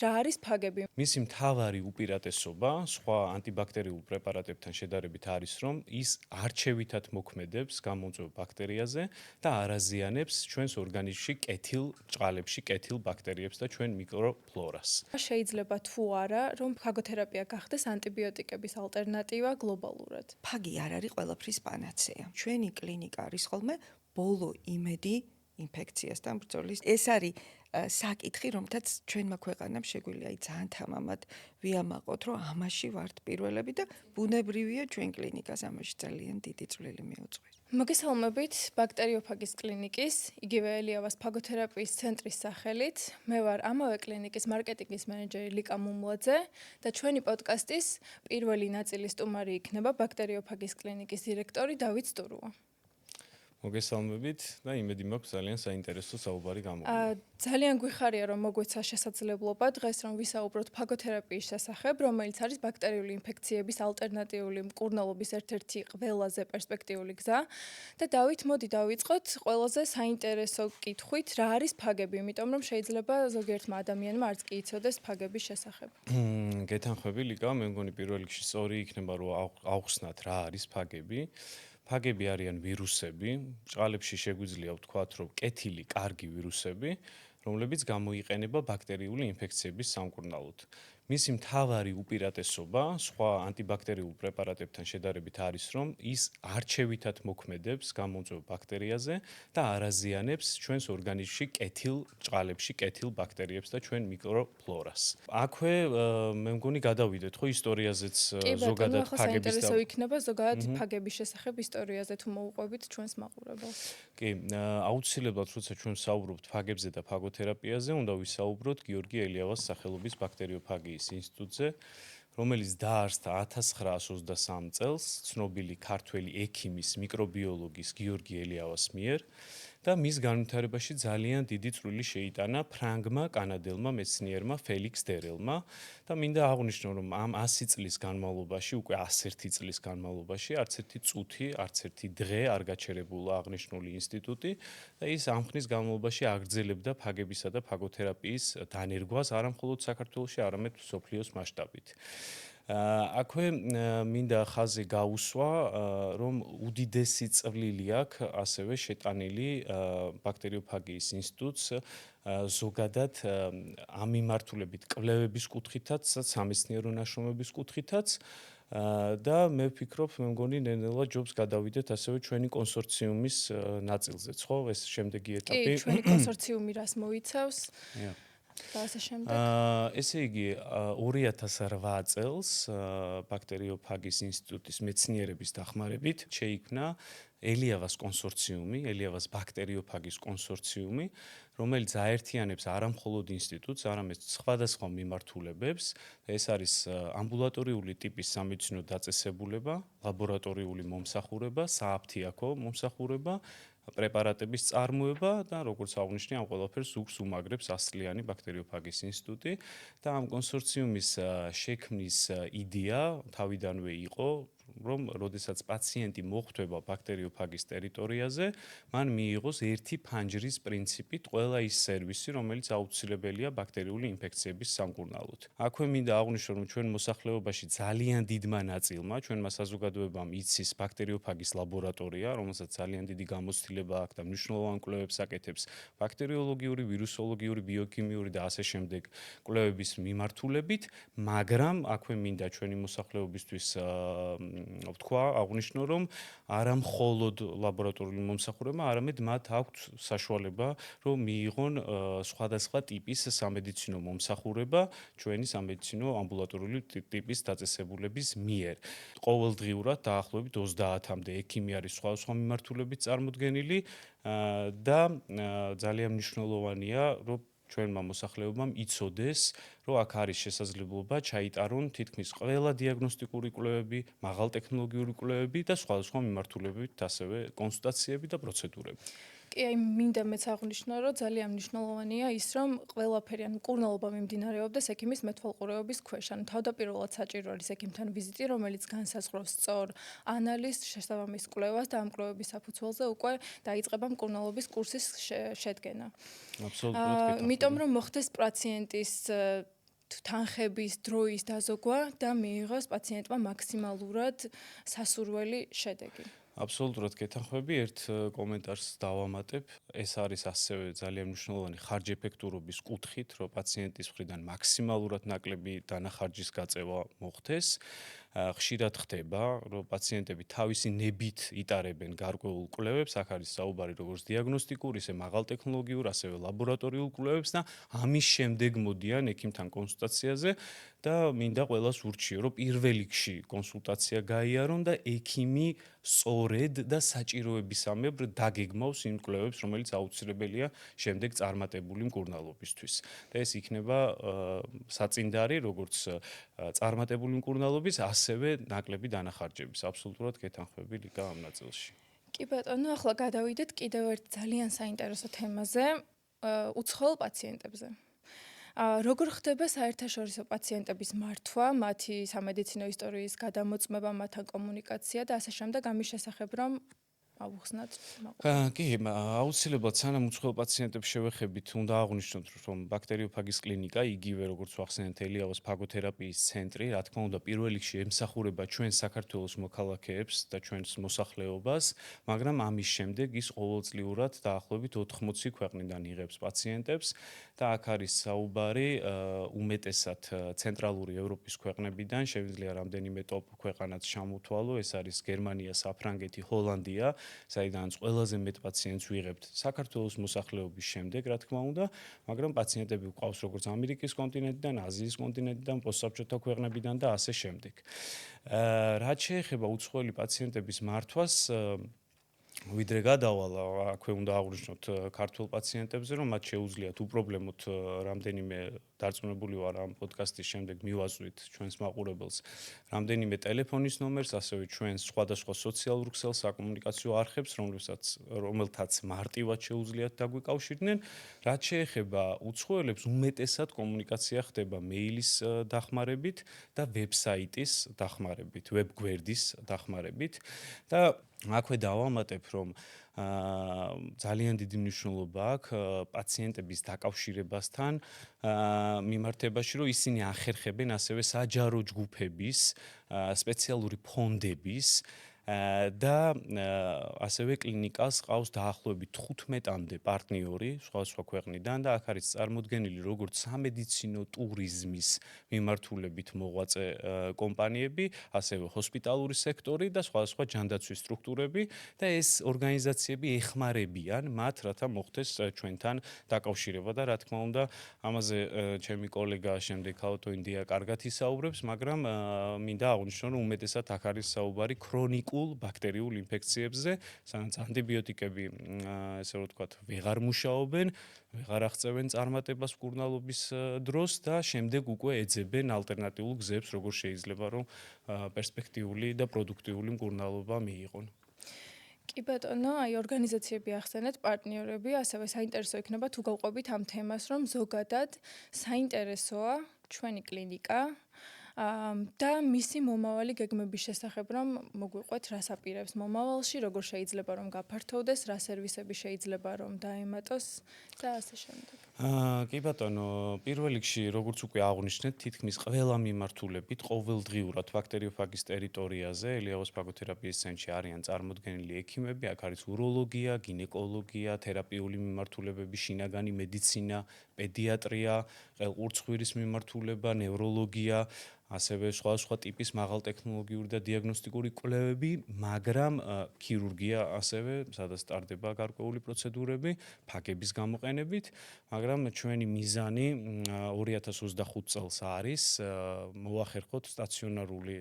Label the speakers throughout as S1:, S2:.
S1: რა არის ფაგები?
S2: მისი მთავარი უპირატესობა სხვა ანტიბაქტერიულ პრეპარატებთან შედარებით არის, რომ ის არჩევითად მოქმედებს გამომწვევ ბაქტერიაზე და არ აზიანებს ჩვენს ორგანიზმში კეთილ ჭყალებში კეთილ ბაქტერიებს და ჩვენ მიკროფლორას.
S1: შეიძლება თუ არა, რომ ფაგოთერაპია გახდეს ანტიბიოტიკების ალტერნატივა გლობალურად.
S3: ფაგი არ არის ყველაფრის პანაცეა. ჩვენი კლინიკა არის ხოლმე ბოლო იმედი ინფექციასთან ბრძოლის. ეს არის საკითხი, რომელთაც ჩვენმა ქვეყანამ შეგვიძლია ძალიან თამამად ვიამაყოთ, რომ ამაში ვართ პირველები და ბუნებრივია ჩვენ კლინიკას ამაში ძალიან დიდი წვლილი მიუძღვის.
S1: მოგესალმებით ბაქტერიოფაგის კლინიკის, იგივე ელიავას ფაგოთერაპიის ცენტრის სახელით. მე ვარ ამავე კლინიკის მარკეტინგის მენეჯერი ლიკა მუმლაძე და ჩვენი პოდკასტის პირველი ნაწილის სტუმარი იქნება ბაქტერიოფაგის კლინიკის დირექტორი დავით სტურუა.
S2: მოგესალმებით და იმედი მაქვს ძალიან საინტერესო საუბარი გამოვიდა.
S1: ძალიან გვიხარია, რომ მოგვეცა შესაძლებლობა დღეს რომ ვისაუბროთ ფაგოთერაპიის შესახებ, რომელიც არის ბაქტერიული ინფექციების ალტერნატიული მკურნალობის ერთ-ერთი ყველაზე პერსპექტიული გზა. და დავით, მოდი დავიწყოთ ყველაზე საინტერესო კითხვით, რა არის ფაგები, იმიტომ რომ შეიძლება ზოგიერთმა ადამიანმა არც კი იცოდეს ფაგების შესახებ.
S2: გეთანხმები ლიკა, მე მგონი პირველ რიგში სწორი იქნება რომ ავხსნათ რა არის ფაგები. ფაგები არიან ვირუსები, ჭყალებში შეგვიძლია ვთქვათ, რომ კეთილი, კარგი ვირუსები, რომლებიც გამოიყენება ბაქტერიული ინფექციების სამკურნალოდ. მისი მთავარი უპირატესობა სხვა ანტიბაქტერიულ პრეპარატებთან შედარებით არის, რომ ის არჩევითად მოქმედებს გამომწვევ ბაქტერიაზე და არ აზიანებს ჩვენს ორგანიზმში კეთილ ჭყალებში კეთილ ბაქტერიებს და ჩვენ მიკროფლორას. აქვე მე მგონი გადავიდეთ ხო ისტორიაზეც ზოგადად ფაგების
S1: და იქნება ზოგადად ფაგების შესახებ ისტორიაზე თუ მოუყვებით ჩვენს მაყურებელს.
S2: კი, აუცილებლად როცა ჩვენ ვსაუბრობთ ფაგებზე და ფაგოთერაპიაზე, უნდა ვისაუბროთ გიორგი ელიავას სახელობის ბაქტერიოფაგიის ინსტიტუტზე, რომელიც დაარსდა 1923 წელს ცნობილი ქართველი ექიმის, მიკრობიოლოგის გიორგი ელიავას მიერ და მის განვითარებაში ძალიან დიდი წვლილი შეიტანა ფრანგმა კანადელმა მეცნიერმა ფელიქს დერელმა და მინდა აღვნიშნო, რომ ამ 100 წლის განმავლობაში, უკვე 101 წლის განმავლობაში არც ერთი წუთი, არც ერთი დღე არ გაჩერებულა აღნიშნული ინსტიტუტი და ის ამ ხნის განმავლობაში აგრძელებდა ფაგებისა და ფაგოთერაპიის დანერგვას არა მხოლოდ საქართველოში, არამედ მსოფლიოს მასშტაბით. აქვე მინდა ხაზი გაუსვა, რომ უდიდესი წვლილი აქვს ასევე შეტანილი ბაქტერიოფაგიის ინსტიტუტს ზოგადად ამ მიმართულებით კვლევების კუთხითაც, სამეცნიერო ნაშრომების კუთხითაც და მე ვფიქრობ, მე მგონი ნელ-ნელა ჯობს გადავიდეთ ასევე ჩვენი კონსორციუმის ნაწილზეც, ხო, ეს შემდეგი ეტაპი.
S1: კი, ჩვენი კონსორციუმი რას მოიცავს? და ასე შემდეგ.
S2: ესე იგი 2008 წელს ბაქტერიოფაგის ინსტიტუტის მეცნიერების დახმარებით შეიქმნა ელიავას კონსორციუმი, ელიავას ბაქტერიოფაგის კონსორციუმი, რომელიც აერთიანებს არა მხოლოდ ინსტიტუტს, არამედ სხვადასხვა მიმართულებებს. ეს არის ამბულატორიული ტიპის სამედიცინო დაწესებულება, ლაბორატორიული მომსახურება, სააფთიაქო მომსახურება, პრეპარატების წარმოება და როგორც აღნიშნე, ამ ყველაფერს უგს უმაგრებს ასლიანი ბაქტერიოფაგის ინსტიტუტი და ამ კონსორციუმის შექმნის იდეა თავიდანვე იყო, რომ როდესაც პაციენტი მოხვდება ბაქტერიოფაგის ტერიტორიაზე, მან მიიღოს ერთი ფანჯრის პრინციპით ყველა ის სერვისი, რომელიც აუცილებელია ბაქტერიული ინფექციების სამკურნალოდ. აქვე მინდა აღვნიშნო, რომ ჩვენ მოსახლეობაში ძალიან დიდმა ნაწილმა, ჩვენმა საზოგადოებამ იცის ბაქტერიოფაგის ლაბორატორია, რომელსაც ძალიან დიდი გამოცდილება აქვს და მნიშვნელოვან კვლევებს აკეთებს ბაქტერიოლოგიური, ვირუსოლოგიური, ბიოქიმიური და ასე შემდეგ კვლევების მიმართულებით, მაგრამ აქვე მინდა ჩვენი მოსახლეობისთვის ვთქვა, აღვნიშნო, რომ არა მხოლოდ ლაბორატორიული მომსახურება, არამედ მათ აქვთ საშუალება, რომ მიიღონ სხვადასხვა ტიპის სამედიცინო მომსახურება ჩვენი სამედიცინო ამბულატორიული ტიპის დაწესებულების მიერ. ყოველდღიურად დაახლოებით 30-მდე ექიმი არის სხვადასხვა მიმართულებით წარმოდგენილი და ძალიან მნიშვნელოვანია, რომ ჩვენმა მოსახლეობამ იცოდეს, რომ აქ არის შესაძლებლობა ჩაიტარონ თითქმის ყველა დიაგნოსტიკური კვლევები, მაღალტექნოლოგიური კვლევები და სხვადასხვა მიმართულებებით ასევე კონსულტაციები და პროცედურები.
S1: კი, აი მინდა მეც აღვნიშნო, რომ ძალიან მნიშვნელოვანია ის, რომ ყველაფერი ან მკურნალობა მიმდინარეობდეს ექიმის მეთვალყურეობის ქვეშ. ანუ თავდაპირველად საჭირო არის ექიმთან ვიზიტი, რომელიც განსაზღვრავს სწორ ანალიზს, შესაბამის კვლევას და ამ კვლევების საფუძველზე უკვე დაიწყება მკურნალობის კურსის შედგენა.
S2: აბსოლუტურად.
S1: იმიტომ რომ მოხდეს პაციენტის თანხების დროის დაზოგვა და მიიღოს პაციენტმა მაქსიმალურად სასურველი შედეგი.
S2: აბსოლუტურად გეთანხმები, ერთ კომენტარს დავამატებ. ეს არის ასევე ძალიან მნიშვნელოვანი ხარჯ-ეფექტურობის კუთხით, რომ პაციენტის მხრიდან მაქსიმალურად ნაკლები დანახარჯის გაწევა მოხდეს. ხშირად ხდება, რომ პაციენტები თავისი ნებით იტარებენ გარკვეულ კვლევებს, აქ არის საუბარი როგორც დიაგნოსტიკურ, ისე მაღალტექნოლოგიურ, ასევე ლაბორატორიულ კვლევებს და ამის შემდეგ მოდიან ექიმთან კონსულტაციაზე და მინდა ყველას ურჩიო, რომ პირველ რიგში კონსულტაცია გაიარონ და ექიმი სწორედ და საჭიროებისამებრ დაგეგმავს იმ კვლევებს, რომელიც აუცილებელია შემდეგ წარმატებული მკურნალობისთვის. და ეს იქნება საწინდარი, როგორც წარმატებული მკურნალობის, ასევე ნაკლები დანახარჯების. აბსოლუტურად გეთანხმები ლიკა ამ ნაწილში.
S1: კი ბატონო, ახლა გადავიდეთ კიდევ ერთ ძალიან საინტერესო თემაზე, უცხოელ პაციენტებზე. როგორ ხდება საერთაშორისო პაციენტების მართვა, მათი სამედიცინო ისტორიის გადამოწმება, მათთან კომუნიკაცია და ასე შემდეგ, ამის შესახებ რომ ავუხსნათ.
S2: კი, აუცილებლად სანამ უცხოელ პაციენტებს შევეხებით, უნდა აღვნიშნოთ, რომ ბაქტერიოფაგის კლინიკა, იგივე როგორც ვახსენეთ ელიავას ფაგოთერაპიის ცენტრი, რა თქმა უნდა, პირველ რიგში ემსახურება ჩვენ საქართველოს მოქალაქეებს და ჩვენს მოსახლეობას, მაგრამ ამის შემდეგ ის ყოველწლიურად დაახლოებით 80 ქვეყნიდან იღებს პაციენტებს და აქ არის საუბარი უმეტესად ცენტრალური ევროპის ქვეყნებიდან, შეგვიძლია რამდენიმე ტოპ ქვეყანაც ჩამოვთვალო, ეს არის გერმანია, საფრანგეთი, ჰოლანდია. საიდანაც ყველაზე მეტ პაციენტს ვიღებთ საქართველოს მოსახლეობის შემდეგ, რა თქმა უნდა, მაგრამ პაციენტები გვყავს როგორც ამერიკის კონტინენტიდან, აზიის კონტინენტიდან, პოსტსაბჭოთა ქვეყნებიდან და ასე შემდეგ. რაც შეეხება უცხოელი პაციენტების მართვას, ვიდრე გადავალა, აქვე უნდა აღვნიშნოთ ქართულ პაციენტებზე, რომ მათ შეუძლიათ უპრობლემოდ რამდენიმე დარწმუნებული ვარ ამ პოდკასტის შემდეგ მივაწვით ჩვენს მაყურებელს რამდენიმე ტელეფონის ნომერს, ასევე ჩვენს სხვადასხვა სოციალურ ქსელ საკომუნიკაციო არხებს, რომელთაც მარტივად შეუძლიათ დაგვიკავშირდნენ. რაც შეეხება უცხოელებს, უმეტესად კომუნიკაცია ხდება მეილის დახმარებით და ვებსაიტის დახმარებით, ვებგვერდის დახმარებით და აქვე დავამატებ, რომ ძალიან დიდი მნიშვნელობა აქვს პაციენტების დაკავშირებასთან მიმართებაში, რომ ისინი ახერხებენ ასევე საჯარო ჯგუფების, სპეციალური ფონდების და ასევე კლინიკას ყავს დაახლოებით 15-მდე პარტნიორი სხვადასხვა ქვეყნიდან და აქ არის წარმოდგენილი როგორც სამედიცინო ტურიზმის მიმართულებით მოღვაწე კომპანიები, ასევე ჰოსპიტალური სექტორი და სხვადასხვა ჯანდაცვის სტრუქტურები და ეს ორგანიზაციები ეხმარებიან მათ, რათა მოხდეს ჩვენთან დაკავშირება და რა თქმა უნდა, ამაზე ჩემი კოლეგა შემდეგ ქალთოინდია კარგად ისაუბრებს, მაგრამ მინდა აღვნიშნო, რომ უმეტესად აქ არის საუბარი ქრონიკულ ბაქტერიულ ინფექციებზე, სადაც ანტიბიოტიკები, ესე რომ ვთქვათ, ვეღარ მუშაობენ, ვეღარ აღწევენ წარმატებას მკურნალობის დროს და შემდეგ უკვე ეძებენ ალტერნატიულ გზებს, როგორ შეიძლება რომ პერსპექტიული და პროდუქტიული მკურნალობა მიიღონ.
S1: კი ბატონო, აი ორგანიზაციები ახსენეთ, პარტნიორები, ასევე საინტერესო იქნება თუ გავყვებით ამ თემას, რომ ზოგადად საინტერესოა ჩვენი კლინიკა და მისი მომავალი გეგმების შესახებ რომ მოგვიყვეთ, რას აპირებს მომავალში, როგორ შეიძლება რომ გაფართოვდეს, რა სერვისები შეიძლება რომ დაემატოს და ასე შემდეგ.
S2: კი ბატონო, პირველ რიგში, როგორც უკვე აღვნიშნეთ, თითქმის ყველა მიმართულებით ყოველდღიურად ბაქტერიოფაგის ტერიტორიაზე, ელიავას ფაგოთერაპიის ცენტრში არიან წარმოდგენილი ექიმები, აქ არის უროლოგია, გინეკოლოგია, თერაპიული მიმართულებები, შინაგანი მედიცინა, პედიატრია, ყელყურცხვირის მიმართულება, ნევროლოგია, ასევე სხვადასხვა ტიპის მაღალტექნოლოგიური და დიაგნოსტიკური კვლევები, მაგრამ ქირურგია ასევე, სადაც ტარდება გარკვეული პროცედურები, ფაგების გამოყენებით, მაგრამ ჩვენი მიზანი 2025 წელს არის მოახერხოთ სტაციონარული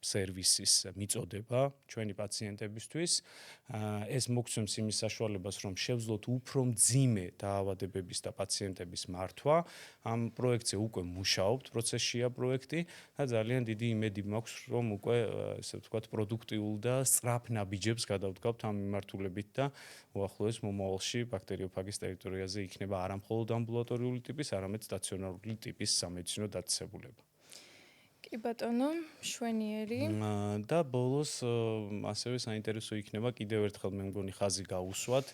S2: სერვისის მიწოდება ჩვენი პაციენტებისთვის. ეს მოგცემს იმის საშუალებას, რომ შევძლოთ უფრო მძიმე დაავადებების და პაციენტების მართვა. ამ პროექტზე უკვე მუშაობთ, პროცესშია პროექტი და ძალიან დიდი იმედი მაქვს, რომ უკვე ესე ვთქვათ, პროდუქტიულ და სწრაფ ნაბიჯებს გადავდგავთ ამ მიმართულებით და უახლოეს მომავალში ბაქტერიოფაგის ტერიტორიაზე იქნება არა მხოლოდ ამბულატორიული ტიპის, არამედ სტაციონარული ტიპის სამედიცინო დაწესებულება.
S1: კი ბატონო, შვენიერი.
S2: და ბოლოს ასევე საინტერესო იქნება კიდევ ერთხელ მე მგონი ხაზი გაუსვათ,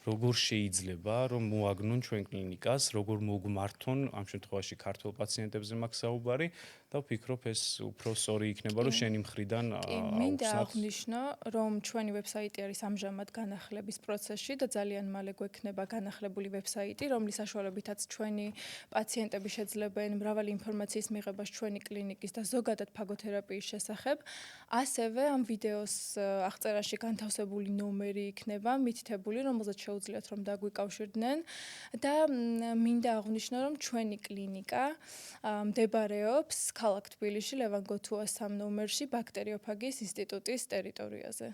S2: როგორ შეიძლება რომ მოაგნონ ჩვენ კლინიკას, როგორ მოგმართონ, ამ შემთხვევაში ქართულ პაციენტებზე მაქვს საუბარი და ვფიქრობ ეს უფრო სწორი იქნება, რომ შენი მხრიდან
S1: მინდა
S2: აუხსნათ.
S1: აღვნიშნო, რომ ჩვენი ვებსაიტი არის ამჟამად განახლების პროცესში და ძალიან მალე გვექნება განახლებული ვებსაიტი, რომლის საშუალებითაც ჩვენი პაციენტები შეძლებენ მრავალი ინფორმაციის მიღებას ჩვენი კლინიკის და ზოგადად ფაგოთერაპიის შესახებ. ასევე ამ ვიდეოს აღწერაში განთავსებული ნომერი იქნება მითითებული, რომელზეც შეუძლიათ რომ დაგვიკავშირდნენ და მინდა აღვნიშნო, რომ ჩვენი კლინიკა მდებარეობს ქალაქ თბილისში ლევან გოთუას 3 ნომერში ბაქტერიოფაგიის ინსტიტუტის ტერიტორიაზე.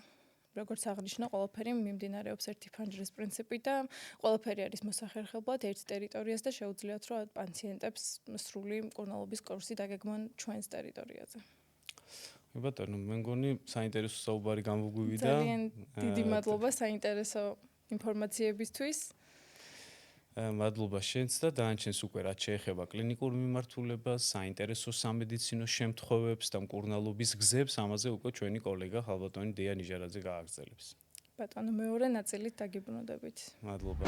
S1: როგორც აღნიშნო, ყველაფერი მიმდინარეობს ერთი ფანჯრის პრინციპით და ყველაფერი არის მოსახერხებლად ერთ ტერიტორიას და შეუძლიათ რომ პაციენტებს სრული მკურნალობის კურსი დაგეგმონ ჩვენს ტერიტორიაზე.
S2: ბატონო, მე მგონი საინტერესო საუბარი გამოგვივიდა.
S1: ძალიან დიდი მადლობა საინტერესო ინფორმაციებისთვის.
S2: მადლობა შენც და დანარჩენს უკვე რაც შეეხება კლინიკურ მიმართულებას, საინტერესო სამედიცინო შემთხვევებს და მკურნალობის გზებს, ამაზე უკვე ჩვენი კოლეგა ხალბატონი დეა ნიჟარაძე გააგრძელებს.
S1: ბატონო, მეორე ნაწილით დაგიბრუნდებით.
S2: მადლობა.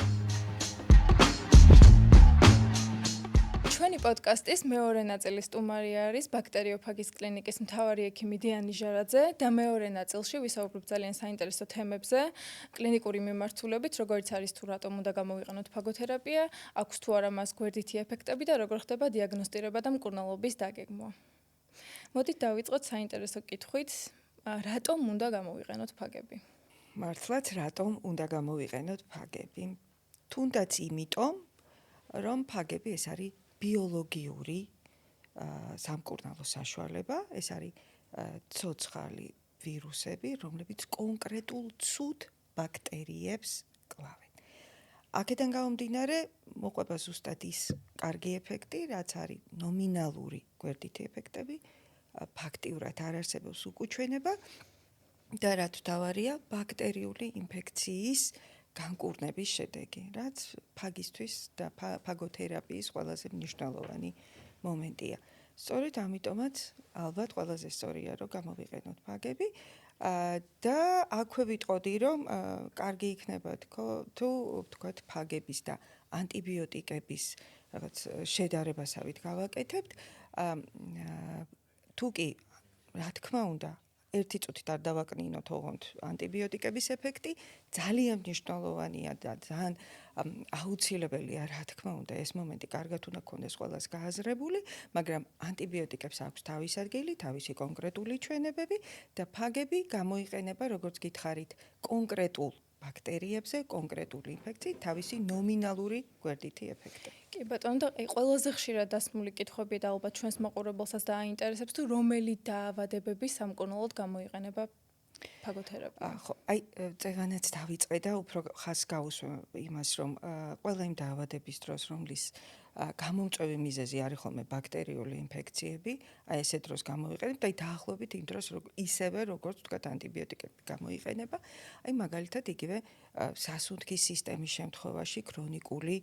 S1: ჩვენი პოდკასტის მეორე ნაწილის სტუმარი არის ბაქტერიოფაგის კლინიკის მთავარი ექიმი დეა ნიჟარაძე და მეორე ნაწილში ვისაუბრობ ძალიან საინტერესო თემებზე, კლინიკური მიმართულებით, როგორიც არის თუ რატომ უნდა გამოვიყენოთ ფაგოთერაპია, აქვს თუ არა მას გვერდითი ეფექტები და როგორ ხდება დიაგნოსტირება და მკურნალობის დაგეგმვა. მოდით დავიწყოთ საინტერესო კითხვით, რატომ უნდა გამოვიყენოთ ფაგები?
S3: მართლაც რატომ უნდა გამოვიყენოთ ფაგები? თუნდაც იმიტომ, რომ ფაგები ეს არის ბიოლოგიური სამკურნალო საშუალება, ეს არის ცოცხალი ვირუსები, რომლებიც კონკრეტულ ცუდ ბაქტერიებს კლავენ. აქედან გამომდინარე, მოყვება ზუსტად ის კარგი ეფექტი, რაც არის ნომინალური გვერდითი ეფექტები, ფაქტიურად არ არსებობს უკუჩვენება და რაც თავარია ბაქტერიული ინფექციის განკურნების შედეგი, რაც ფაგისთვის და ფაგოთერაპიის ყველაზე მნიშვნელოვანი მომენტია. სწორედ ამიტომაც ალბათ ყველაზე სწორია რომ გამოვიყენოთ ფაგები და აქვე ვიტყოდი რომ კარგი იქნება თუ ვთქვათ ფაგების და ანტიბიოტიკების რაღაც შედარებასავით გავაკეთებთ. თუ კი რა თქმა უნდა ერთი წუთით არ დავაკნინოთ ოღონდ ანტიბიოტიკების ეფექტი, ძალიან მნიშვნელოვანია და ძალიან აუცილებელია, რა თქმა უნდა, ეს მომენტი კარგად უნდა გქონდეს ყველას გააზრებული, მაგრამ ანტიბიოტიკებს აქვს თავის ადგილი, თავისი კონკრეტული ჩვენებები და ფაგები გამოიყენება, როგორც გითხარით, კონკრეტულ ბაქტერიებზე, კონკრეტული ინფექციით, თავისი ნომინალური გვერდითი ეფექტი.
S1: კი ბატონო, და ყველაზე ხშირად დასმული კითხვები და ალბათ ჩვენს მაყურებელსაც დააინტერესებს თუ რომელი დაავადებების სამკურნალოდ გამოიყენება ფაგოთერაპია.
S3: ხო, აი წევანაც დავიწყე და უფრო ხას გავუსვა იმას, რომ ყველა იმ დაავადების დროს, რომლის გამომწვევი მიზეზი არის ხოლმე ბაქტერიული ინფექციები, აი ესე დროს გამოიყენებთ, აი დაახლოებით იმ დროს ისევე როგორც ვთქვათ ანტიბიოტიკები გამოიყენება, აი მაგალითად იგივე სასუნთქის სისტემის შემთხვევაში ქრონიკული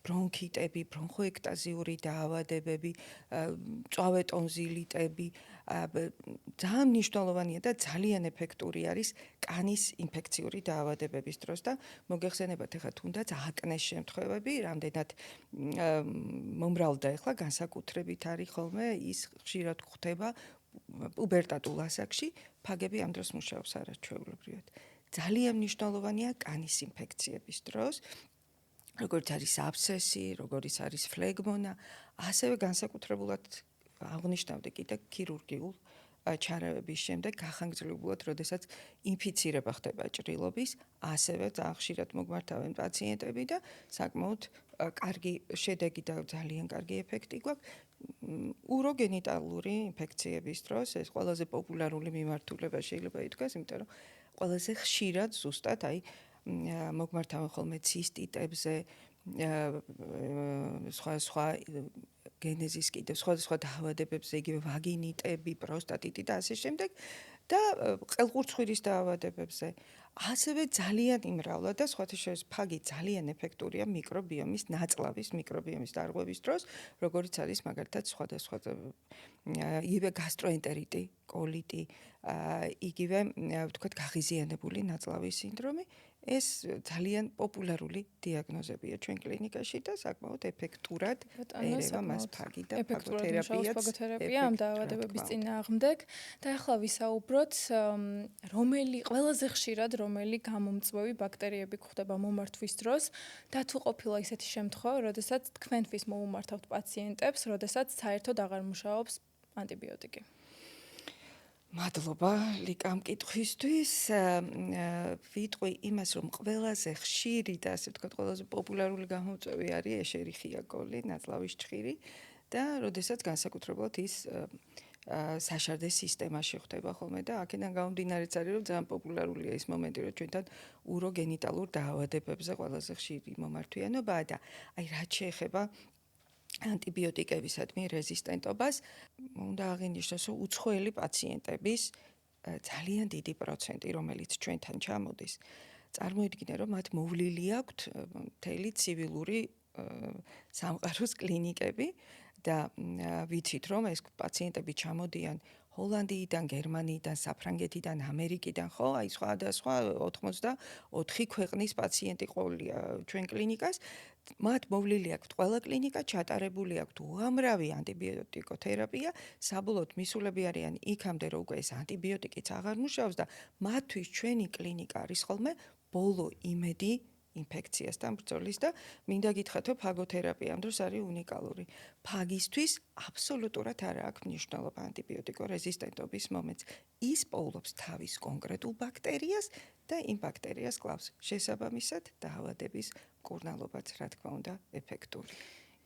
S3: ბრონქიტები, ბრონხოექტაზიური დაავადებები, მწვავე ტონზილიტები, ძალიან მნიშვნელოვანია და ძალიან ეფექტური არის კანის ინფექციური დაავადებების დროს და მოგეხსენებათ ახლა თუნდაც აკნეს შემთხვევები, რამდენად მომრავლდა ახლა განსაკუთრებით არის ხოლმე ის ხშირად გვხვდება პუბერტატულ ასაკში, ფაგები ამ დროს მუშაობს არაჩვეულებრივად. ძალიან მნიშვნელოვანია კანის ინფექციების დროს, როგორც არის აბსესი, როგორც არის ფლეგმონა, ასევე განსაკუთრებულად აღნიშნავდი კიდე ქირურგიულ ჩარევების შემდეგ გახანგრძლივებულად, როდესაც ინფიცირება ხდება ჭრილობის, ასევე ძალიან ხშირად მოგმართავენ პაციენტები და საკმაოდ კარგი შედეგი და ძალიან კარგი ეფექტი გვაქვს უროგენიტალური ინფექციების დროს. ეს ყველაზე პოპულარული მიმართულება შეიძლება ითქვას, იმიტომ რომ ყველაზე ხშირად ზუსტად აი მოგმართავენ ხოლმე ცისტიტებზე, სხვა გენეზის კიდევ სხვა დაავადებებზე, იგივე ვაგინიტები, პროსტატიტი და ასე შემდეგ და ყელყურცხვირის დაავადებებზე. ასევე ძალიან იმრავლად და სხვათა შორის ფაგი ძალიან ეფექტურია მიკრობიომის ნაწლავის მიკრობიომის დარღვევის დროს, როგორც არის მაგალითად სხვადასხვა იგივე გასტროენტერიტი, კოლიტი, იგივე ვთქვათ გაღიზიანებული ნაწლავის სინდრომი. ეს ძალიან პოპულარული დიაგნოზებია ჩვენ კლინიკაში და საკმაოდ ეფექტურად ერევა მას ფაგი და ფაგოთერაპიაც.
S1: ფაგოთერაპია ამ დაავადებების წინააღმდეგ და ახლა ვისაუბროთ ყველაზე ხშირად რომელი გამომწვევი ბაქტერიები გვხვდება მომართვის დროს და თუ ყოფილა ისეთი შემთხვევა, როდესაც თქვენთვის მოუმართავთ პაციენტებს, როდესაც საერთოდ აღარ მუშაობს ანტიბიოტიკი.
S3: მადლობა ლიკამ კითხვისთვის. ვიტყვი იმას, რომ ყველაზე ხშირი და ასე ვთქვათ, ყველაზე პოპულარული გამომწვევი არის ეშერიხია კოლი, ნაწლავის ჭხირი და როდესაც განსაკუთრებულად ის საშარდე სისტემაში ხდება ხოლმე და აქედან გამომდინარეც არის, რომ ძალიან პოპულარულია ის მომენტი, რომ ჩვენთან უროგენიტალურ დაავადებებზე ყველაზე ხშირი მომართვიანობაა და აი რაც შეეხება ანტიბიოტიკებისადმი რეზისტენტობას, უნდა აღინიშნოს, რომ უცხოელი პაციენტების ძალიან დიდი პროცენტი, რომელიც ჩვენთან ჩამოდის, წარმოიდგინე, რომ მათ მოვლილი აქვთ მთელი ცივილური სამყაროს კლინიკები და ვიცით, რომ ეს პაციენტები ჩამოდიან ჰოლანდიიდან, გერმანიიდან, საფრანგეთიდან, ამერიკიდან, ხო, აი სხვადასხვა 84 ქვეყნის პაციენტი ყოლია ჩვენ კლინიკას. მათ მოვლილი აქვთ ყველა კლინიკა, ჩატარებული აქვთ უამრავი ანტიბიოტიკოთერაპია, საბოლოოდ მისულები არიან იქამდე, რომ უკვე ეს ანტიბიოტიკიც აღარ მუშაობს და მათთვის ჩვენი კლინიკა არის ხოლმე ბოლო იმედი ინფექციასთან ბრძოლის და მინდა გითხრათ, რომ ფაგოთერაპია ამ დროს არის უნიკალური. ფაგისთვის აბსოლუტურად არ აქვს მნიშვნელობა ანტიბიოტიკორეზისტენტობის მომენტს. ის პოულობს თავის კონკრეტულ ბაქტერიას და იმ ბაქტერიას კლავს. შესაბამისად, დაავადების მკურნალობაც, რა თქმა უნდა, ეფექტური.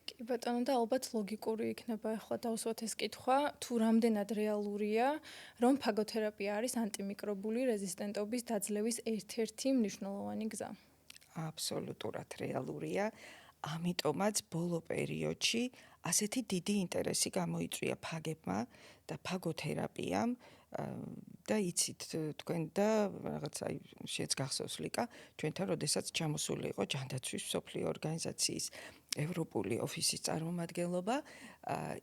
S1: კი ბატონო და ალბათ ლოგიკური იქნება ახლა დავუსვათ ეს კითხვა, თუ რამდენად რეალურია, რომ ფაგოთერაპია არის ანტიმიკრობული რეზისტენტობის დაძლევის ერთ-ერთი მნიშვნელოვანი გზა.
S3: აბსოლუტურად რეალურია, ამიტომაც ბოლო პერიოდში ასეთი დიდი ინტერესი გამოიწვია ფაგებმა და ფაგოთერაპიამ და იცით თქვენ და რაღაც აი შეც გახსოვს ლიკა, ჩვენთან როდესაც ჩამოსული იყო ჯანდაცვის მსოფლიო ორგანიზაციის ევროპული ოფისის წარმომადგენლობა,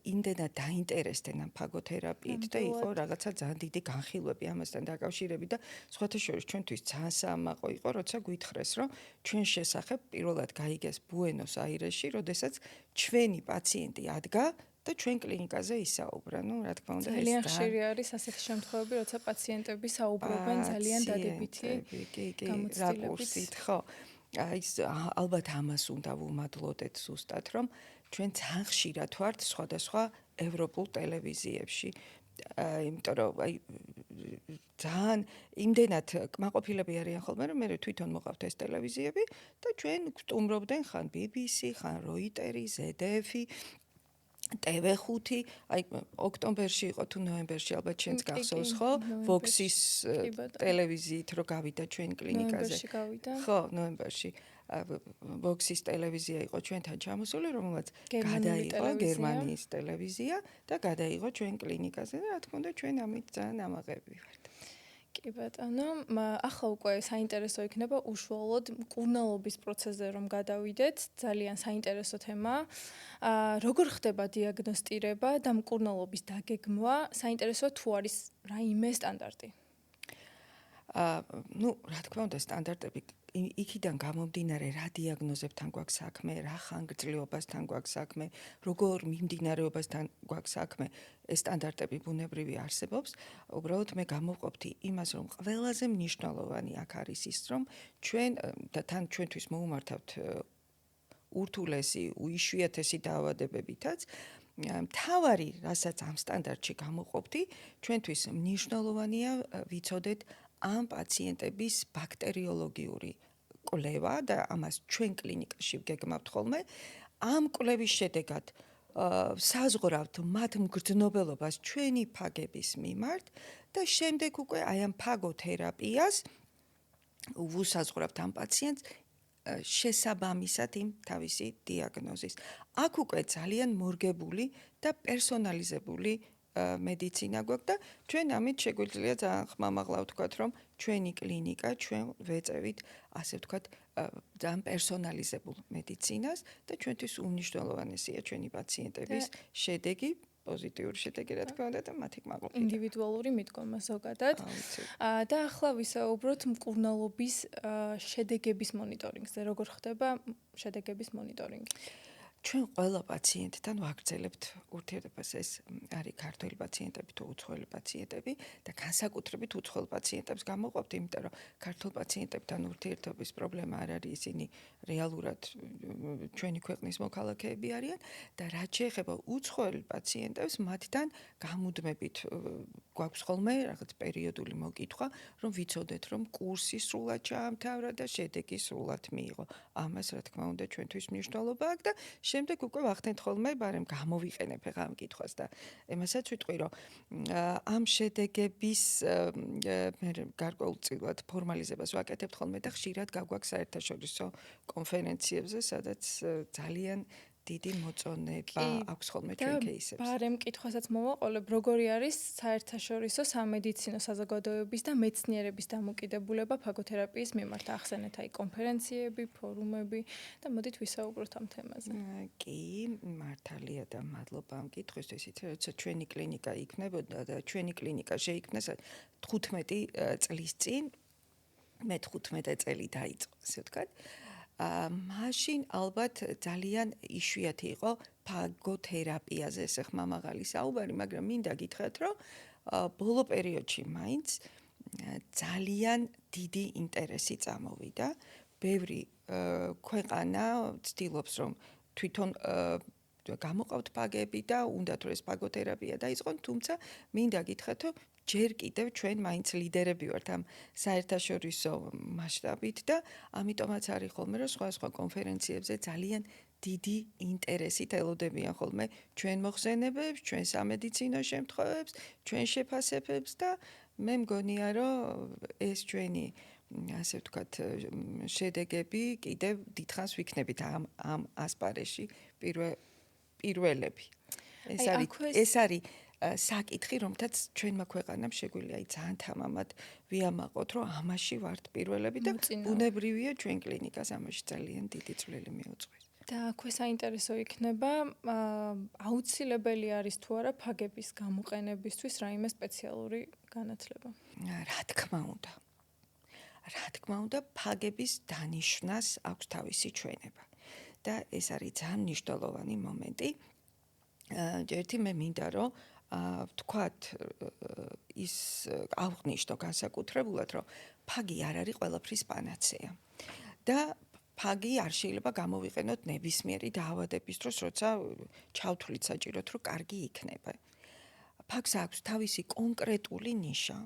S3: იმდენად დაინტერესდნენ ამ ფაგოთერაპიით და იყო რაღაცა ძალიან დიდი განხილვები ამასთან დაკავშირებით და სხვათა შორის ჩვენთვის ძალიან საამაყო იყო, როცა გვითხრეს, რომ ჩვენ შესახებ პირველად გაიგეს ბუენოს-აირესში, როდესაც ჩვენი პაციენტი ადგა და ჩვენ კლინიკაზე ისაუბრა. ნუ რა თქმა უნდა, ეს
S1: ძალიან ხშირი არის ასეთი შემთხვევები, როცა პაციენტები საუბრობენ ძალიან დადებითი
S3: რაკურსით, ხო. აი ალბათ ამას უნდა ვუმადლოდეთ ზუსტად, რომ ჩვენ ძალიან ხშირად ვართ სხვადასხვა ევროპულ ტელევიზიებში. იმიტომ რომ აი ძალიან იმდენად კმაყოფილები არიან ხოლმე, რომ მე თვითონ მოყავთ ეს ტელევიზიები და ჩვენ გვტუმრობდნენ ხან BBC, ხან Reuters, ZDF, TV5, აი ოქტომბერში იყო თუ ნოემბერში ალბათ შენც გახსოვს, ხო? Vox-ის ტელევიზიით რო გავიდა ჩვენ კლინიკაზე.
S1: ნოემბერში გავიდა.
S3: ხო, ნოემბერში. Vox-ის ტელევიზია იყო ჩვენთან ჩამოსული, რომელმაც გადაიღო გერმანიის ტელევიზია და გადაიღო ჩვენ კლინიკაზე და რა თქმა უნდა ჩვენ ამით ძალიან ამაყები ვართ.
S1: კი ბატონო, ახლა უკვე საინტერესო იქნება უშუალოდ მკურნალობის პროცესზე რომ გადავიდეთ, ძალიან საინტერესო თემა. როგორ ხდება დიაგნოსტირება და მკურნალობის დაგეგმვა? საინტერესოა თუ არის რაიმე სტანდარტი.
S3: ნუ რა თქმა უნდა სტანდარტები იქიდან გამომდინარე რა დიაგნოზებთან გვაქვს საქმე, რა ხანგრძლივობასთან გვაქვს საქმე, როგორ მიმდინარეობასთან გვაქვს საქმე, ეს სტანდარტები ბუნებრივი არსებობს. უბრალოდ მე გამოვყოფთი იმას, რომ ყველაზე მნიშვნელოვანი აქ არის ის, რომ ჩვენ და თან ჩვენთვის მოუმართავთ ურთულესი, უიშვიათესი დაავადებებითაც, მთავარი, რასაც ამ სტანდარტში გამოვყოფთი, ჩვენთვის მნიშვნელოვანია ვიცოდეთ ამ პაციენტების ბაქტერიოლოგიური კვლევა და ამას ჩვენ კლინიკაში ვგეგმავთ ხოლმე. ამ კვლევის შედეგად საზღვრავთ მათ მგრძნობელობას ჩვენი ფაგების მიმართ და შემდეგ უკვე აი ამ ფაგოთერაპიას ვუსაზღვრავთ ამ პაციენტს შესაბამისად იმ თავისი დიაგნოზის. აქ უკვე ძალიან მორგებული და პერსონალიზებული მედიცინა გვაქვს და ჩვენ ამით შეგვიძლია ძალიან ხმამაღლა ვთქვათ, რომ ჩვენი კლინიკა ჩვენ ვეწევით, ასე ვთქვათ, ძალიან პერსონალიზებულ მედიცინას და ჩვენთვის უმნიშვნელოვანესია ჩვენი პაციენტების შედეგი პოზიტიური შედეგი რა თქმა უნდა და მათი კმაყოფილება.
S1: ინდივიდუალური მიდგომა ზოგადად. და ახლა ვისაუბროთ მკურნალობის შედეგების მონიტორინგზე. როგორ ხდება შედეგების მონიტორინგი?
S3: ჩვენ ყველა პაციენტთან ვაგრძელებთ ურთიერთობას, ეს არის ქართველი პაციენტები თუ უცხოელი პაციენტები და განსაკუთრებით უცხოელ პაციენტებს გამოვყავთ, იმიტომ რომ ქართულ პაციენტებთან ურთიერთობის პრობლემა არ არის, ისინი რეალურად ჩვენი ქვეყნის მოქალაქეები არიან და რაც შეეხება უცხოელ პაციენტებს, მათთან გამუდმებით გვაქვს ხოლმე რაღაც პერიოდული მოკითხვა, რომ ვიცოდეთ, რომ კურსი სრულად ჩაამთავრა და შედეგი სრულად მიიღო. ამას რა თქმა უნდა ჩვენთვის მნიშვნელობა აქვს და შემდეგ უკვე ვახდენთ ხოლმე, მაგრამ გამოვიყენებ ახლა ამ კითხვას და ემასაც ვიტყვი, რომ ამ შედეგების მე გარკვეულწილად ფორმალიზებას ვაკეთებთ ხოლმე და ხშირად გაგვაქვს საერთაშორისო კონფერენციებზე, სადაც ძალიან დიდი მოწონება აქვს ხოლმე ჩვენ кейსებს.
S1: ბარემ კითხვასაც მოვაყოლებ, როგორი არის საერთაშორისო სამედიცინო საზოგადოების და მეცნიერების დამოკიდებულება ფაგოთერაპიის მიმართ? ახსენეთ აი კონფერენციები, ფორუმები და მოდით ვისაუბროთ ამ თემაზე.
S3: კი, მართალია და მადლობა ამ კითხვისთვის, როცა ჩვენი კლინიკა იქნებოდა და ჩვენი კლინიკა შეიქმნა 15 წლის წინ, მე 15 წელი დაიწყო, ასე ვთქვათ. მაშინ ალბათ ძალიან იშვიათი იყო ფაგოთერაპიაზე ეს ხმამაღალი საუბარი, მაგრამ მინდა გითხრათ, რომ ბოლო პერიოდში მაინც ძალიან დიდი ინტერესი წამოვიდა. ბევრი ქვეყანა ცდილობს, რომ თვითონ გამოყავთ ფაგები და უნდათ რომ ეს ფაგოთერაპია დაიწყონ, თუმცა მინდა გითხრათ, რომ ჯერ კიდევ ჩვენ მაინც ლიდერები ვართ ამ საერთაშორისო მასშტაბით და ამიტომაც არის ხოლმე რომ სხვა კონფერენციებზე ძალიან დიდი ინტერესით ელოდებიან ხოლმე ჩვენ მოხსენებებს, ჩვენ სამედიცინო შემთხვევებს, ჩვენ შეფასებებს და მე მგონია რომ ეს ჩვენი ასე ვთქვათ შედეგები კიდევ დიდხანს ვიქნებით ამ ასპარეზში პირველები. ეს არის საკითხი, რომთაც ჩვენმა ქვეყანამ შეგვიძლია ძალიან თამამად ვიამაყოთ, რომ ამაში ვართ პირველები და ბუნებრივია ჩვენ კლინიკას ამაში ძალიან დიდი წვლილი მიუძღვის.
S1: და აქვე საინტერესო იქნება, აუცილებელი არის თუ არა ფაგების გამოყენებისთვის რაიმე სპეციალური განათლება?
S3: რა თქმა უნდა. რა თქმა უნდა, ფაგების დანიშვნას აქვს თავისი ჩვენება. და ეს არის ძალიან მნიშვნელოვანი მომენტი. ერთი მე მინდა რომ ვთქვათ ის აღნიშნო განსაკუთრებულად, რომ ფაგი არ არის ყველაფრის პანაცეა. და ფაგი არ შეიძლება გამოვიყენოთ ნებისმიერი დაავადების დროს, როცა ჩავთვლით საჭიროდ, რომ კარგი იქნება. ფაგს აქვს თავისი კონკრეტული ნიშა.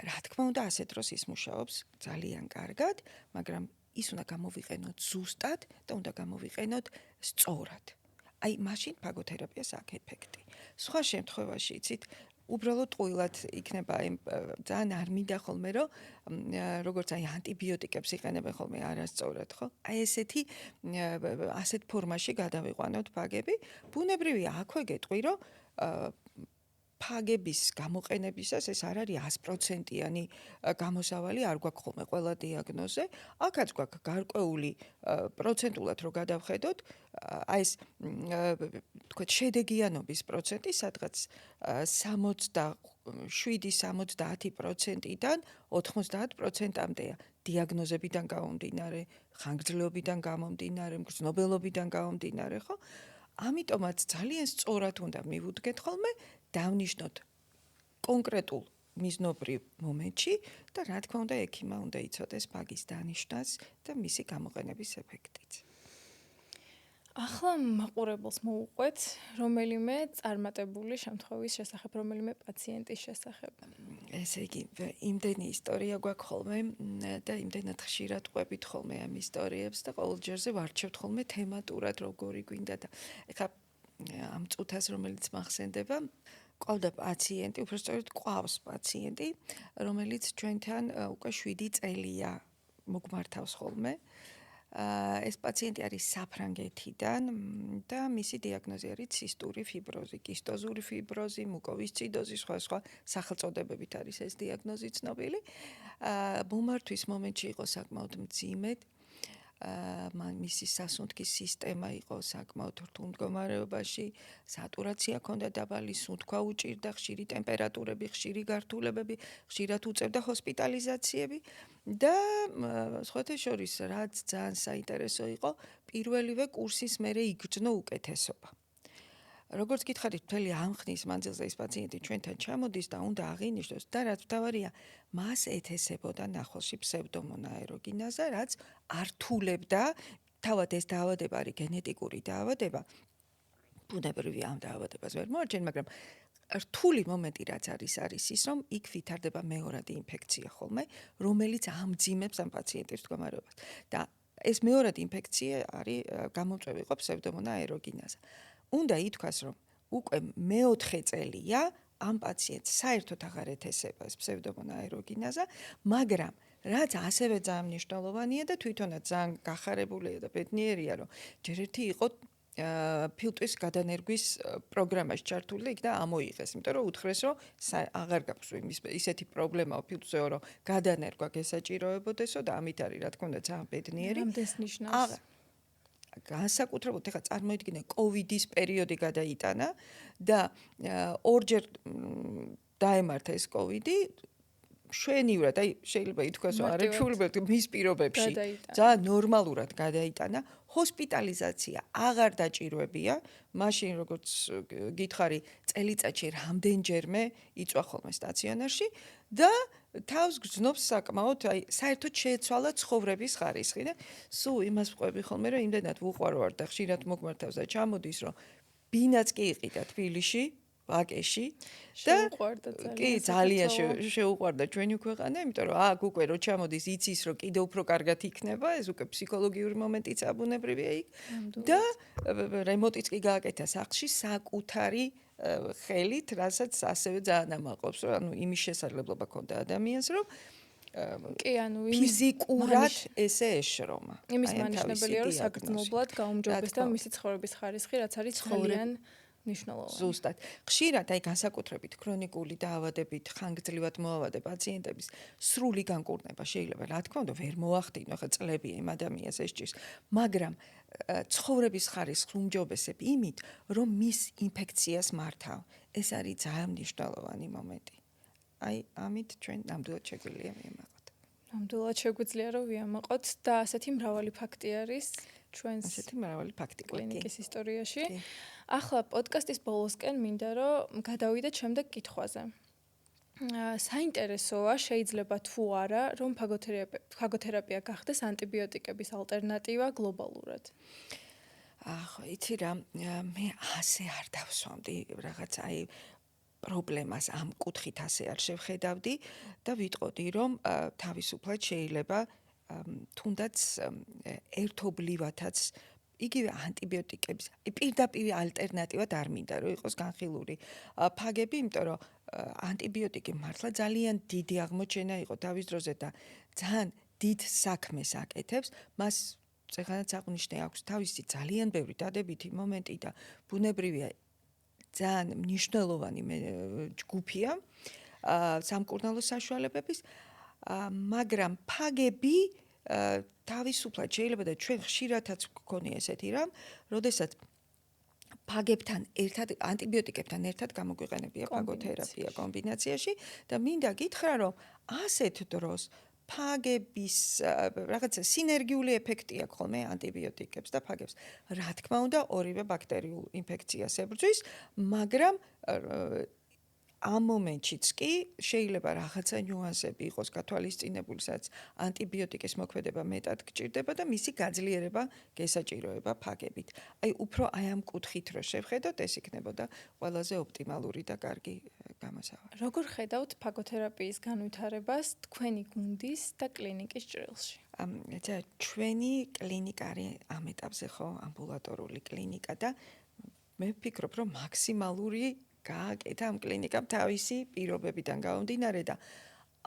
S3: რა თქმა უნდა, ასე დროს ის მუშაობს ძალიან კარგად, მაგრამ ის უნდა გამოვიყენოთ ზუსტად და უნდა გამოვიყენოთ სწორად. აი, მაშინ ფაგოთერაპიას აქვს ეფექტი. სხვა შემთხვევაში, იცით, უბრალოდ ტყუილად იქნება ძალიან არ მინდა ხოლმე, რომ როგორც აი ანტიბიოტიკებს იყენებენ ხოლმე არასწორად, ხო? აი ესეთი ასეთ ფორმაში გადავიყვანოთ ფაგები. ბუნებრივია, აქვე გეტყვი, რომ ფაგების გამოყენებისას ეს არ არის 100%-იანი გამოსავალი, არ გვაქვს ხოლმე ყველა დიაგნოზე. აქაც გვაქვს გარკვეული პროცენტულად რო გადავხედოთ, აი ეს თქვათ შედეგიანობის პროცენტი, სადღაც 67-70%-დან 90%-მდეა. დიაგნოზებიდან გამომდინარე, ხანგრძლივობიდან გამომდინარე, მგრძნობელობიდან გამომდინარე, ხო? ამიტომაც ძალიან სწორად უნდა მივუდგეთ ხოლმე დავნიშნოთ კონკრეტულ მიზნობრივ მომენტში და რა თქმა უნდა ექიმმა უნდა იცოდეს ფაგის დანიშვნას და მისი გამოყენების ეფექტიც.
S1: ახლა მაყურებელს მოუყვეთ რომელიმე წარმატებული შემთხვევის შესახებ, რომელიმე პაციენტის შესახებ.
S3: ესე იგი, იმდენი ისტორია გვაქვს ხოლმე და იმდენად ხშირად ყვებით ხოლმე ამ ისტორიებს და ყოველ ჯერზე ვარჩევთ ხოლმე თემატურად როგორი გვინდა და ეხლა ამ წუთას რომელიც მახსენდება, ყავდა პაციენტი, უბრალოდ ყავს პაციენტი, რომელიც ჩვენთან უკვე 7 წელია მოგმართავს ხოლმე. ეს პაციენტი არის საფრანგეთიდან და მისი დიაგნოზი არის ცისტური ფიბროზი, კისტოზური ფიბროზი, მუკოვისციდოზი, სხვა სახელწოდებებით არის ეს დიაგნოზი ცნობილი. მომართვის მომენტში იყო საკმაოდ მძიმე. მისი სასუნთქის სისტემა იყო საკმაოდ რთულ მდგომარეობაში, სატურაცია ჰქონდა დაბალი, სუნთქვა უჭირდა, ხშირი ტემპერატურები, ხშირი გართულებები, ხშირად უწევდა ჰოსპიტალიზაციები და სხვათა შორის რაც ძალიან საინტერესო იყო, პირველივე კურსის მერე იგრძნო უკეთესობა. როგორც გითხარით, მთელი ამ ხნის მანძილზე ის პაციენტი ჩვენთან ჩამოდის და უნდა აღინიშნოს და რაც მთავარია, მას ეთესებოდა ნახულში ფსევდომონაეროგინაზა, რაც ართულებდა, თავად ეს დაავადება არის გენეტიკური დაავადება. ბუნებრივი ამ დაავადებას ვერ მოარჩენ, მაგრამ რთული მომენტი რაც არის ის, რომ იქ ვითარდება მეორადი ინფექცია ხოლმე, რომელიც ამძიმებს ამ პაციენტის მდგომარეობას. და ეს მეორადი ინფექცია არის გამომწვევი იყო ფსევდომონაეროგინაზა. უნდა ითქვას, რომ უკვე მეოთხე წელია ამ პაციენტს საერთოდ აღარ ეთესება ეს ფსევდომონაეროგინაზა, მაგრამ რაც ასევე ძალიან მნიშვნელოვანია და თვითონაც ძალიან გახარებულია და ბედნიერია, რომ ჯერ ერთი იყო ფილტვის გადანერგვის პროგრამაში ჩართული და იქ და ამოიღეს, იმიტომ რომ უთხრეს, რომ აღარ გაქვს ისეთი პრობლემაა ფილტვზე, რომ გადანერგვა გესაჭიროებოდესო და ამით არის, რა თქმა უნდა, ძალიან ბედნიერი.
S1: რამდენს ნიშნავს?
S3: განსაკუთრებულად ეხლა წარმოიდგინე კოვიდის პერიოდი გადაიტანა და ორჯერ დაემართა ეს კოვიდი შვენივრად, აი შეიძლება ითქვას, რომ არაჩვეულებრივად მის პირობებში ძალიან ნორმალურად გადაიტანა. ჰოსპიტალიზაცია აღარ დაჭირვებია, მაშინ როგორც გითხარი, წელიწადში რამდენჯერმე იწვა ხოლმე სტაციონარში და თავს გრძნობს საკმაოდ, აი საერთოდ შეეცვალა ცხოვრების ხარისხი და სულ იმას ვყვები ხოლმე, რომ იმდენად ვუყვარვარ და ხშირად მოგმართავს და ჩამოდის, რომ ბინაც კი იყიდა თბილისში, ვაკეში და კი ძალიან შეუყვარდა ჩვენი ქვეყანა, იმიტომ რომ აქ უკვე რო ჩამოდის, იცის, რომ კიდე უფრო კარგად იქნება, ეს უკვე ფსიქოლოგიური მომენტიც აბუნებრივია იქ და რემონტიც კი გააკეთა სახლში საკუთარი ხელით, რასაც ასევე ძალიან ამაყობს, რომ ანუ იმის შესაძლებლობა ქონდა ადამიანს, რომ
S1: კი, ანუ
S3: ფიზიკურად ესე ეშრომა.
S1: იმის მანიშნებელია, რომ საგრძნობლად გაუმჯობეს და მისი ცხოვრების ხარისხი, რაც არის ძალიან მნიშვნელოვანი.
S3: ზუსტად. ხშირად აი განსაკუთრებით ქრონიკული დაავადებით ხანგრძლივად მოავადე პაციენტების სრული განკურნება შეიძლება, რა თქმა უნდა, ვერ მოახდინო, ხა წლებია იმ ადამიანს ეს ჭირს, მაგრამ ცხოვრების ხარისხს უმჯობესებ იმით, რომ მის ინფექციას მართავ. ეს არის ძალიან მნიშვნელოვანი მომენტი. აი, ამით ჩვენ ნამდვილად შეგვიძლია მიემაყოთ.
S1: ნამდვილად შეგვიძლია რომ ვიამაყოთ და ასეთი მრავალი ფაქტი არის ჩვენს
S3: ასეთი მრავალი ფაქტი
S1: კლინიკის ისტორიაში. ახლა პოდკასტის ბოლოსკენ მინდა რომ გადავიდეთ შემდეგ კითხვაზე. საინტერესოა, შეიძლება თუ არა, რომ ფაგოთერაპია გახდეს ანტიბიოტიკების ალტერნატივა გლობალურად.
S3: იცი რა, მე ასე არ დავსვამდი რაღაც აი პრობლემას ამ კუთხით ასე არ შევხედავდი და ვიტყოდი, რომ თავისუფლად შეიძლება თუნდაც ერთობლივათაც იგივე ანტიბიოტიკების პირდაპირ ალტერნატივად არ მინდა რომ იყოს განხილული ფაგები, იმიტომ რომ ანტიბიოტიკი მართლა ძალიან დიდი აღმოჩენა იყო თავის დროზე და ძალიან დიდ საქმეს აკეთებს, მას წეგანაც აღვნიშნე აქვს თავისი ძალიან ბევრი დადებითი მომენტი და ბუნებრივია ძალიან მნიშვნელოვანი ჯგუფია სამკურნალო საშუალებების, მაგრამ ფაგები თავისუფლად შეიძლება და ჩვენ ხშირადაც გქონია ესეთი რამ, როდესაც ფაგებთან ერთად, ანტიბიოტიკებთან ერთად გამოგვიყენებია ფაგოთერაპია კომბინაციაში და მინდა გითხრა, რომ ასეთ დროს ფაგების რაღაცა სინერგიული ეფექტი აქვს ხოლმე ანტიბიოტიკებს და ფაგებს. რა თქმა უნდა, ორივე ბაქტერიულ ინფექციას ებრძვის, მაგრამ ამ მომენტშიც კი შეიძლება რაღაცა ნიუანსები იყოს გათვალისწინებული, სადაც ანტიბიოტიკის მოქმედება მეტად გჭირდება და მისი გაძლიერება გესაჭიროება ფაგებით. აი უფრო აი ამ კუთხით რო შევხედოთ, ეს იქნებოდა ყველაზე ოპტიმალური და კარგი გამოსავალი.
S1: როგორ ხედავთ ფაგოთერაპიის განვითარებას თქვენი გუნდის და კლინიკის ჭრილში?
S3: ჩვენი კლინიკა არის ამ ეტაპზე ხო ამბულატორული კლინიკა და მე ვფიქრობ, რომ მაქსიმალური გააკეთა ამ კლინიკამ თავისი პირობებიდან გამომდინარე და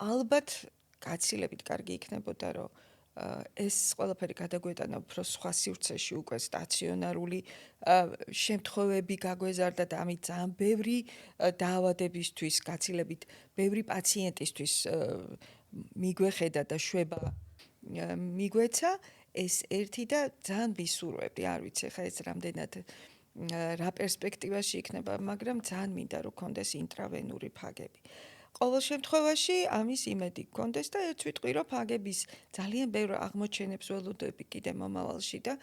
S3: ალბათ გაცილებით კარგი იქნებოდა, რომ ეს ყველაფერი გადაგვეტანა უფრო სხვა სივრცეში უკვე სტაციონარული შემთხვევები გაგვეზარდა და ამით ძალიან ბევრი დაავადებისთვის, გაცილებით ბევრი პაციენტისთვის მიგვეხედა და შვება მიგვეცა. ეს ერთი და ძალიან ვისურვებდი, არ ვიცი ხა ეს რამდენად რა პერსპექტივაში იქნება, მაგრამ ძალიან მინდა რომ კონდეს ინტრავენური ფაგები. ყოველ შემთხვევაში ამის იმედი გქონდეს და ერთ ვიტყვი რომ ფაგების ძალიან ბევრ აღმოჩენებს ველოდები კიდე მომავალში და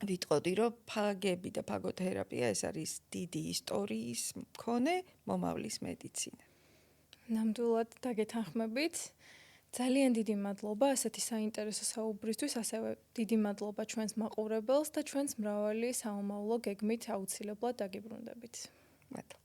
S3: ვიტყოდი რომ ფაგები და ფაგოთერაპია ეს არის დიდი ისტორიის მქონე მომავლის მედიცინა.
S1: ნამდვილად დაგეთანხმებით. ძალიან დიდი მადლობა ასეთი საინტერესო საუბრისთვის, ასევე დიდი მადლობა ჩვენს მაყურებელს და ჩვენს მრავალი საომავლო გეგმით აუცილებლად დაგიბრუნდებით.
S3: მადლობა.